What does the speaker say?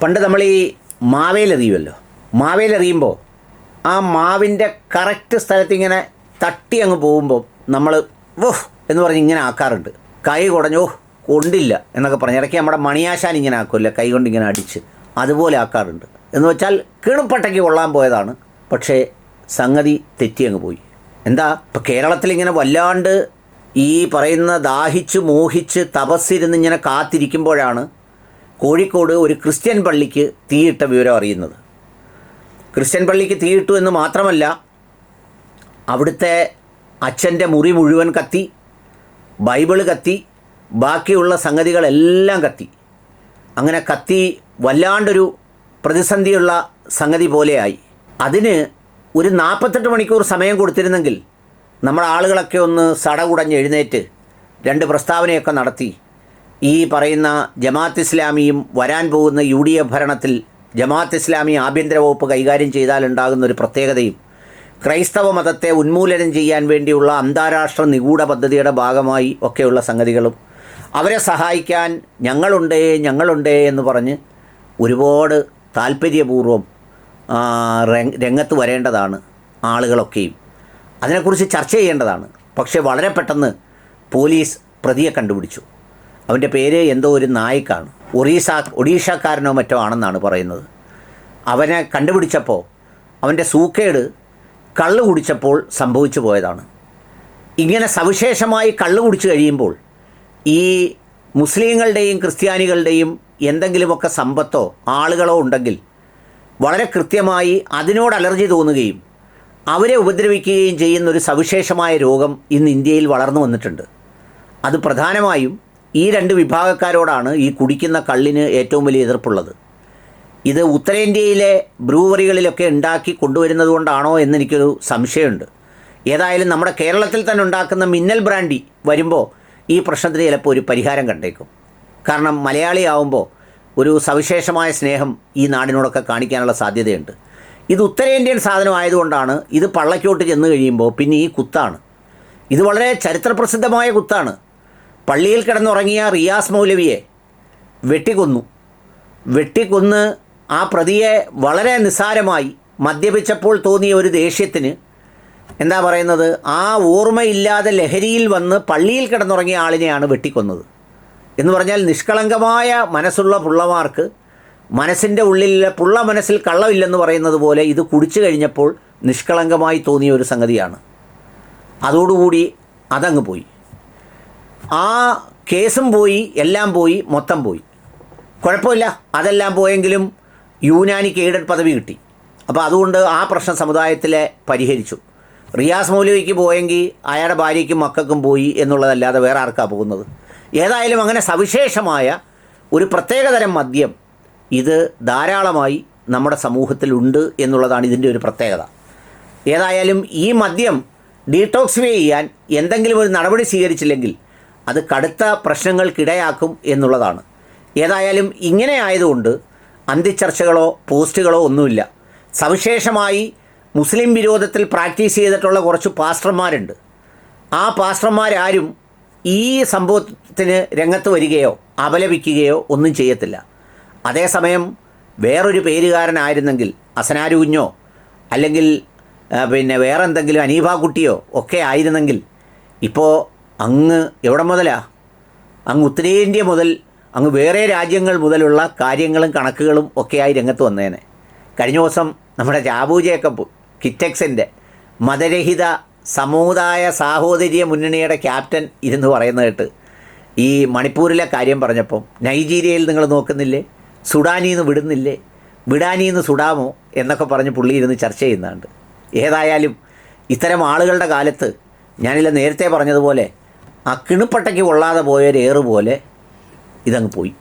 പണ്ട് നമ്മൾ ഈ മാവേലെറിയുമല്ലോ. മാവേലെറിയുമ്പോൾ ആ മാവിൻ്റെ കറക്റ്റ് സ്ഥലത്ത് ഇങ്ങനെ തട്ടി അങ്ങ് പോകുമ്പോൾ നമ്മൾ വോഹ് എന്ന് പറഞ്ഞ് ഇങ്ങനെ ആക്കാറുണ്ട്. കൈ കുടഞ്ഞോ കൊണ്ടില്ല എന്നൊക്കെ പറഞ്ഞ് ഇടയ്ക്ക് നമ്മുടെ മണിയാശാൻ ഇങ്ങനെ ആക്കുമല്ലോ, കൈ കൊണ്ട് ഇങ്ങനെ അടിച്ച് അതുപോലെ ആക്കാറുണ്ട്. എന്ന് വെച്ചാൽ കീണുപ്പട്ടയ്ക്ക് കൊള്ളാൻ പോയതാണ്, പക്ഷേ സംഗതി തെറ്റി അങ്ങ് പോയി. എന്താ ഇപ്പം കേരളത്തിലിങ്ങനെ വല്ലാണ്ട് ഈ പറയുന്ന ദാഹിച്ച് മോഹിച്ച് തപസ്സിരുന്ന് ഇങ്ങനെ കാത്തിരിക്കുമ്പോഴാണ് കോഴിക്കോട് ഒരു ക്രിസ്ത്യൻ പള്ളിക്ക് തീയിട്ട വിവരം അറിയുന്നത്. ക്രിസ്ത്യൻ പള്ളിക്ക് തീയിട്ടു എന്ന് മാത്രമല്ല, അവിടുത്തെ അച്ഛൻ്റെ മുറി മുഴുവൻ കത്തി, ബൈബിള് കത്തി, ബാക്കിയുള്ള സംഗതികളെല്ലാം കത്തി. അങ്ങനെ കത്തി വല്ലാണ്ടൊരു പ്രതിസന്ധിയുള്ള സംഗതി പോലെയായി. അതിന് ഒരു 48 മണിക്കൂർ സമയം കൊടുത്തിരുന്നെങ്കിൽ നമ്മുടെ ആളുകളൊക്കെ ഒന്ന് സടകുടഞ്ഞ് എഴുന്നേറ്റ് 2 പ്രസ്താവനയൊക്കെ നടത്തി ഈ പറയുന്ന ജമാഅത്ത് ഇസ്ലാമിയും വരാൻ പോകുന്ന UDF ഭരണത്തിൽ ജമാഅത്ത് ഇസ്ലാമി ആഭ്യന്തര വകുപ്പ് കൈകാര്യം ചെയ്താലുണ്ടാകുന്ന ഒരു പ്രത്യേകതയും ക്രൈസ്തവ മതത്തെ ഉന്മൂലനം ചെയ്യാൻ വേണ്ടിയുള്ള അന്താരാഷ്ട്ര നിഗൂഢ പദ്ധതിയുടെ ഭാഗമായി ഒക്കെയുള്ള സംഗതികളും അവരെ സഹായിക്കാൻ ഞങ്ങളുണ്ടേ എന്ന് പറഞ്ഞ് ഒരുപാട് താല്പര്യപൂർവ്വം രംഗത്ത് വരേണ്ടതാണ് ആളുകളൊക്കെയും. അതിനെക്കുറിച്ച് ചർച്ച ചെയ്യേണ്ടതാണ്. പക്ഷേ വളരെ പെട്ടെന്ന് പോലീസ് പ്രതിയെ കണ്ടുപിടിച്ചു. അവൻ്റെ പേര് എന്തോ ഒരു നായിക്കാണ്, ഒഡീഷക്കാരനോ മറ്റോ ആണെന്നാണ് പറയുന്നത്. അവനെ കണ്ടുപിടിച്ചപ്പോൾ അവൻ്റെ സൂക്കേട് കള്ള് കുടിച്ചപ്പോൾ സംഭവിച്ചു പോയതാണ്. ഇങ്ങനെ സവിശേഷമായി കള്ള് കുടിച്ചു കഴിയുമ്പോൾ ഈ മുസ്ലിങ്ങളുടെയും ക്രിസ്ത്യാനികളുടെയും എന്തെങ്കിലുമൊക്കെ സമ്പത്തോ ആളുകളോ ഉണ്ടെങ്കിൽ വളരെ കൃത്യമായി അതിനോട് അലർജി തോന്നുകയും അവരെ ഉപദ്രവിക്കുകയും ചെയ്യുന്നൊരു സവിശേഷമായ രോഗം ഇന്ന് ഇന്ത്യയിൽ വളർന്നു വന്നിട്ടുണ്ട്. അത് പ്രധാനമായും ഈ 2 വിഭാഗക്കാരോടാണ് ഈ കുടിക്കുന്ന കള്ളിന് ഏറ്റവും വലിയ എതിർപ്പുള്ളത്. ഇത് ഉത്തരേന്ത്യയിലെ ബ്രൂവറികളിലൊക്കെ ഉണ്ടാക്കി കൊണ്ടുവരുന്നത് കൊണ്ടാണോ എന്നെനിക്കൊരു സംശയമുണ്ട്. ഏതായാലും നമ്മുടെ കേരളത്തിൽ തന്നെ ഉണ്ടാക്കുന്ന മിന്നൽ ബ്രാൻഡി വരുമ്പോൾ ഈ പ്രശ്നത്തിന് ചിലപ്പോൾ ഒരു പരിഹാരം കണ്ടേക്കും. കാരണം മലയാളിയാവുമ്പോൾ ഒരു സവിശേഷമായ സ്നേഹം ഈ നാടിനോടൊക്കെ കാണിക്കാനുള്ള സാധ്യതയുണ്ട്. ഇത് ഉത്തരേന്ത്യൻ സാധനമായതുകൊണ്ടാണ് ഇത് പള്ളക്കോട്ട് ചെന്ന് കഴിയുമ്പോൾ പിന്നെ ഈ കുത്താണ്. ഇത് വളരെ ചരിത്രപ്രസിദ്ധമായ കുത്താണ്. പള്ളിയിൽ കിടന്നുറങ്ങിയ റിയാസ് മൗലവിയെ വെട്ടിക്കൊന്ന് ആ പ്രതിയെ വളരെ നിസ്സാരമായി മദ്യപിച്ചപ്പോൾ തോന്നിയ ഒരു ദേഷ്യത്തിന് എന്താ പറയുന്നത്, ആ ഓർമ്മയില്ലാതെ ലഹരിയിൽ വന്ന് പള്ളിയിൽ കിടന്നുറങ്ങിയ ആളിനെയാണ് വെട്ടിക്കൊന്നത്. എന്ന് പറഞ്ഞാൽ നിഷ്കളങ്കമായ മനസ്സുള്ള പുള്ളമാർക്ക് മനസ്സിൻ്റെ ഉള്ളിലെ പുള്ള മനസ്സിൽ കള്ളമില്ലെന്ന് പറയുന്നത് പോലെ ഇത് കുടിച്ചു കഴിഞ്ഞപ്പോൾ നിഷ്കളങ്കമായി തോന്നിയ ഒരു സംഗതിയാണ്. അതോടുകൂടി അതങ്ങ് പോയി. ആ കേസും പോയി, എല്ലാം പോയി, മൊത്തം പോയി. കുഴപ്പമില്ല, അതെല്ലാം പോയെങ്കിലും യൂനാനിക്ക് എയ്ഡഡ് പദവി കിട്ടി. അപ്പോൾ അതുകൊണ്ട് ആ പ്രശ്നം സമുദായത്തിലെ പരിഹരിച്ചു. റിയാസ് മൗലവിക്ക് പോയെങ്കിൽ അയാളുടെ ഭാര്യയ്ക്കും മക്കൾക്കും പോയി എന്നുള്ളതല്ലാതെ വേറെ ആർക്കാണ് പോകുന്നത്? ഏതായാലും അങ്ങനെ സവിശേഷമായ ഒരു പ്രത്യേകതരം മദ്യം ഇത് ധാരാളമായി നമ്മുടെ സമൂഹത്തിലുണ്ട് എന്നുള്ളതാണ് ഇതിൻ്റെ ഒരു പ്രത്യേകത. ഏതായാലും ഈ മദ്യം ഡീടോക്സിഫൈ ചെയ്യാൻ എന്തെങ്കിലും ഒരു നടപടി സ്വീകരിച്ചില്ലെങ്കിൽ അത് കടുത്ത പ്രശ്നങ്ങൾക്കിടയാക്കും എന്നുള്ളതാണ്. ഏതായാലും ഇങ്ങനെ ആയതുകൊണ്ട് അന്തിച്ചർച്ചകളോ പോസ്റ്റുകളോ ഒന്നുമില്ല. സവിശേഷമായി മുസ്ലിം വിരോധത്തിൽ പ്രാക്ടീസ് ചെയ്തിട്ടുള്ള കുറച്ച് പാസ്റ്റർമാരുണ്ട്. ആ പാസ്റ്റർമാരാരും ഈ സംഭവത്തിന് രംഗത്ത് വരികയോ അപലപിക്കുകയോ ഒന്നും ചെയ്യത്തില്ല. അതേസമയം വേറൊരു പേരുകാരനായിരുന്നെങ്കിൽ അസനാരു കുഞ്ഞോ അല്ലെങ്കിൽ പിന്നെ വേറെ എന്തെങ്കിലും അനീഫ കുട്ടിയോ ഒക്കെ ആയിരുന്നെങ്കിൽ ഇപ്പോൾ അങ്ങ് എവിടെ മുതലാ, അങ്ങ് ഉത്തരേന്ത്യ മുതൽ അങ്ങ് വേറെ രാജ്യങ്ങൾ മുതലുള്ള കാര്യങ്ങളും കണക്കുകളും ഒക്കെയായി രംഗത്ത് വന്നേനെ. കഴിഞ്ഞ ദിവസം നമ്മുടെ ജാബു ജേക്കബ് കിറ്റക്സിൻ്റെ മതരഹിത സമുദായ സാഹോദര്യ മുന്നണിയുടെ ക്യാപ്റ്റൻ ഇരുന്ന് പറയുന്നത് കേട്ട് ഈ മണിപ്പൂരിലെ കാര്യം പറഞ്ഞപ്പം നൈജീരിയയിൽ നിങ്ങൾ നോക്കുന്നില്ലേ, സുഡാനിൽ നിന്ന് വിടുന്നില്ലേ, വിടാനിൽ നിന്ന് സുഡാമോ എന്നൊക്കെ പറഞ്ഞ് പുള്ളി ഇരുന്ന് ചർച്ച ചെയ്യുന്നുണ്ട്. ഏതായാലും ഇത്തരം ആളുകളുടെ കാലത്ത് ഞാനില്ല നേരത്തെ പറഞ്ഞതുപോലെ ആ കിണുപ്പട്ടയ്ക്ക് കൊള്ളാതെ പോയൊരേറ് പോലെ ഇതങ്ങ് പോയി.